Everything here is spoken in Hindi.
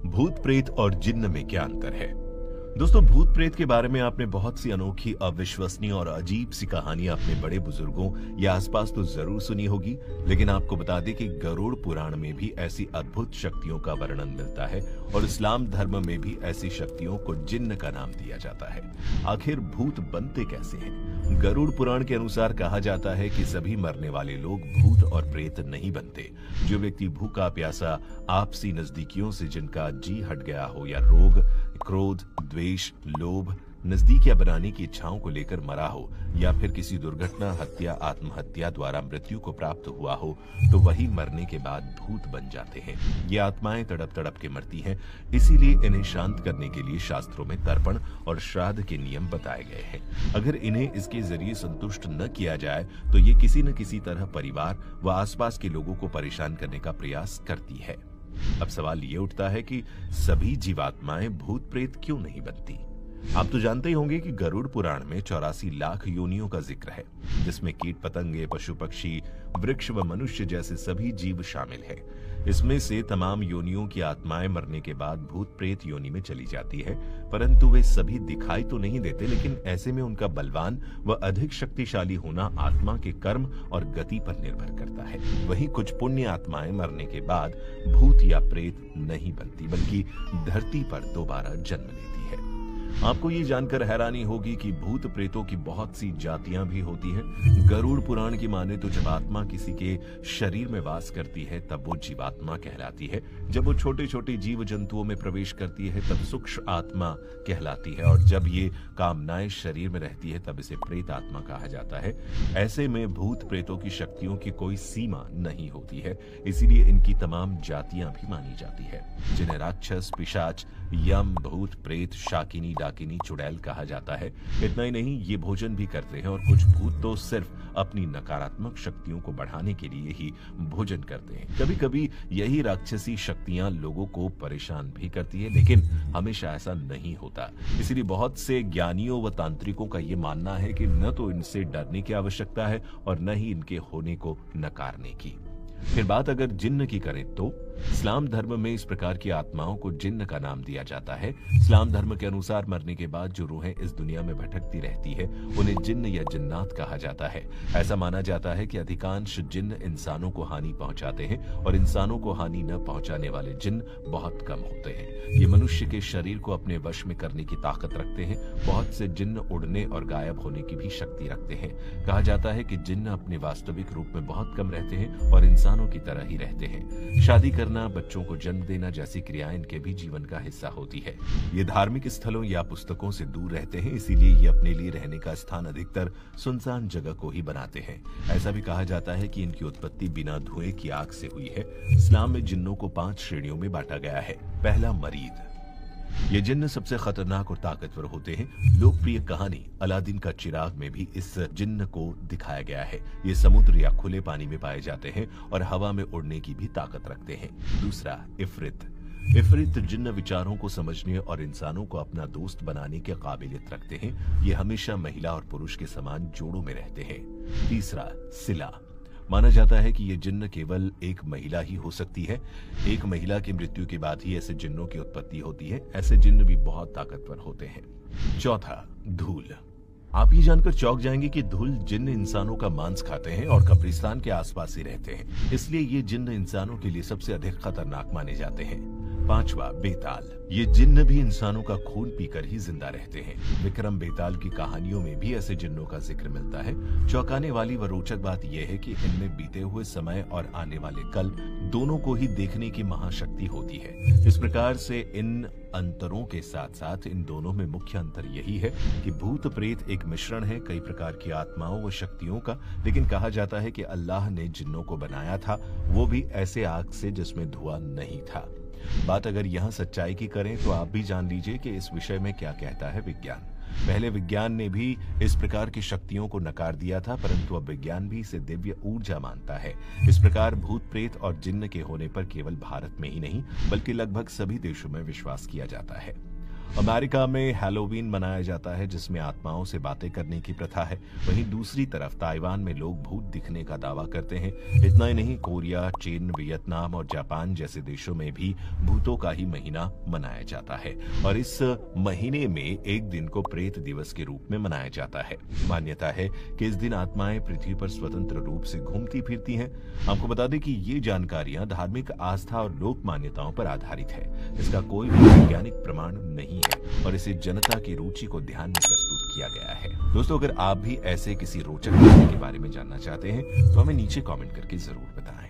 भूत प्रेत और जिन्न में क्या अंतर है। दोस्तों, भूत प्रेत के बारे में आपने बहुत सी अनोखी, अविश्वसनीय और अजीब सी कहानियां अपने बड़े बुजुर्गों या आसपास तो जरूर सुनी होगी, लेकिन आपको बता दें कि गरुड़ पुराण में भी ऐसी अद्भुत शक्तियों का वर्णन मिलता है और इस्लाम धर्म में भी ऐसी शक्तियों को जिन्न का नाम दिया जाता है। आखिर भूत बनते कैसे हैं? गरुड़ पुराण के अनुसार कहा जाता है कि सभी मरने वाले लोग भूत और प्रेत नहीं बनते। जो व्यक्ति भूखा प्यासा, आपसी नजदीकियों से जिनका जी हट गया हो या रोग, क्रोध, द्वेष, लोभ, नजदीकियां बनाने की इच्छाओं को लेकर मरा हो या फिर किसी दुर्घटना, हत्या, आत्महत्या द्वारा मृत्यु को प्राप्त हुआ हो, तो वही मरने के बाद भूत बन जाते हैं। ये आत्माएं तड़प तड़प के मरती हैं, इसीलिए इन्हें शांत करने के लिए शास्त्रों में तर्पण और श्राद्ध के नियम बताए गए हैं। अगर इन्हें इसके जरिए संतुष्ट न किया जाए तो ये किसी न किसी तरह परिवार व आसपास के लोगों को परेशान करने का प्रयास करती है। अब सवाल ये उठता है कि सभी जीवात्माएं भूत प्रेत क्यों नहीं बनती? आप तो जानते ही होंगे कि गरुड़ पुराण में 84 लाख योनियों का जिक्र है, जिसमें कीट पतंगे, पशु पक्षी, वृक्ष व मनुष्य जैसे सभी जीव शामिल हैं। इसमें से तमाम योनियों की आत्माएं मरने के बाद भूत प्रेत योनि में चली जाती है, परंतु वे सभी दिखाई तो नहीं देते, लेकिन ऐसे में उनका बलवान व अधिक शक्तिशाली होना आत्मा के कर्म और गति पर निर्भर करता है। वहीं कुछ पुण्य आत्माएं मरने के बाद भूत या प्रेत नहीं बनती, बल्कि धरती पर दोबारा जन्म लेती है। आपको ये जानकर हैरानी होगी कि भूत प्रेतों की बहुत सी जातियां भी होती हैं। गरुड़ पुराण की माने तो जब आत्मा किसी के शरीर में वास करती है तब वो जीवात्मा कहलाती है। जब वो छोटे छोटे जीव जंतुओं में प्रवेश करती है तब सूक्ष्म आत्मा कहलाती है, और जब ये कामनाएं शरीर में रहती है तब इसे प्रेत आत्मा कहा जाता है। ऐसे में भूत प्रेतों की शक्तियों की कोई सीमा नहीं होती है, इसीलिए इनकी तमाम जातियां भी मानी जाती है, जिन्हें राक्षस, पिशाच, यम, भूत, प्रेत, शाकिनी, डाकिनी, चुड़ैल कहा जाता है। इतना ही नहीं, ये भोजन भी करते हैं और कुछ भूत तो सिर्फ अपनी नकारात्मक शक्तियों को बढ़ाने के लिए ही भोजन करते हैं। कभी कभी यही राक्षसी शक्तियां लोगों को परेशान भी करती है, लेकिन हमेशा ऐसा नहीं होता। इसलिए बहुत से ज्ञानियों व तांत्रिकों का ये मानना है कि न तो इनसे डरने की आवश्यकता है और न ही इनके होने को नकारने की। फिर बात अगर जिन्न की करें तो इस्लाम धर्म में इस प्रकार की आत्माओं को जिन्न का नाम दिया जाता है। इस्लाम धर्म के अनुसार मरने के बाद जो रूहें इस दुनिया में भटकती रहती है उन्हें जिन्न या जिन्नात कहा जाता है। ऐसा माना जाता है कि अधिकांश जिन्न इंसानों को हानि पहुंचाते हैं और इंसानों को हानि न पहुंचाने वाले जिन्न बहुत कम होते हैं। ये मनुष्य के शरीर को अपने वश में करने की ताकत रखते हैं। बहुत से जिन्न उड़ने और गायब होने की भी शक्ति रखते हैं। कहा जाता है कि जिन्न अपने वास्तविक रूप में बहुत कम रहते हैं और इंसानों की तरह ही रहते हैं। शादी करना, बच्चों को जन्म देना जैसी क्रियाएं इनके भी जीवन का हिस्सा होती है। ये धार्मिक स्थलों या पुस्तकों से दूर रहते हैं, इसीलिए ये अपने लिए रहने का स्थान अधिकतर सुनसान जगह को ही बनाते हैं। ऐसा भी कहा जाता है कि इनकी उत्पत्ति बिना धुएं की आग से हुई है। इस्लाम में जिन्नों को 5 श्रेणियों में बांटा गया है। पहला, मरीद। ये जिन्न सबसे खतरनाक और ताकतवर होते हैं। लोकप्रिय कहानी अलादीन का चिराग में भी इस जिन्न को दिखाया गया है। ये समुद्र या खुले पानी में पाए जाते हैं और हवा में उड़ने की भी ताकत रखते हैं। दूसरा, इफरित। इफरित जिन्न विचारों को समझने और इंसानों को अपना दोस्त बनाने के काबिलियत रखते हैं। ये हमेशा महिला और पुरुष के समान जोड़ों में रहते हैं। तीसरा, सिला। माना जाता है कि ये जिन्न केवल एक महिला ही हो सकती है। एक महिला की मृत्यु के बाद ही ऐसे जिन्नों की उत्पत्ति होती है। ऐसे जिन्न भी बहुत ताकतवर होते हैं। चौथा, धूल। आप ये जानकर चौंक जाएंगे कि धूल जिन्न इंसानों का मांस खाते हैं और कब्रिस्तान के आसपास ही रहते हैं, इसलिए ये जिन्न इंसानों के लिए सबसे अधिक खतरनाक माने जाते हैं। पांचवा, बेताल। ये जिन्न भी इंसानों का खून पीकर ही जिंदा रहते हैं। विक्रम बेताल की कहानियों में भी ऐसे जिन्नों का जिक्र मिलता है। चौंकाने वाली व रोचक बात यह है कि इनमें बीते हुए समय और आने वाले कल दोनों को ही देखने की महाशक्ति होती है। इस प्रकार से इन अंतरों के साथ साथ इन दोनों में मुख्य अंतर यही है कि भूत प्रेत एक मिश्रण है कई प्रकार की आत्माओं व शक्तियों का, लेकिन कहा जाता है कि अल्लाह ने जिन्नों को बनाया था, वो भी ऐसे आग से जिसमें धुआं नहीं था। बात अगर यहाँ सच्चाई की करें तो आप भी जान लीजिए कि इस विषय में क्या कहता है विज्ञान। पहले विज्ञान ने भी इस प्रकार की शक्तियों को नकार दिया था, परंतु अब विज्ञान भी इसे दिव्य ऊर्जा मानता है। इस प्रकार भूत प्रेत और जिन्न के होने पर केवल भारत में ही नहीं बल्कि लगभग सभी देशों में विश्वास किया जाता है। अमेरिका में हैलोवीन मनाया जाता है, जिसमें आत्माओं से बातें करने की प्रथा है। वहीं दूसरी तरफ ताइवान में लोग भूत दिखने का दावा करते हैं। इतना ही नहीं, कोरिया, चीन, वियतनाम और जापान जैसे देशों में भी भूतों का ही महीना मनाया जाता है और इस महीने में एक दिन को प्रेत दिवस के रूप में मनाया जाता है। मान्यता है कि इस दिन आत्माएं पृथ्वी पर स्वतंत्र रूप से घूमती फिरती हैं। आपको बता दें कि ये जानकारियां धार्मिक आस्था और लोक मान्यताओं पर आधारित है। इसका कोई भी वैज्ञानिक प्रमाण नहीं है और इसे जनता की रुचि को ध्यान में प्रस्तुत किया गया है। दोस्तों, अगर आप भी ऐसे किसी रोचक बारे के बारे में जानना चाहते हैं तो हमें नीचे कमेंट करके जरूर बताएं।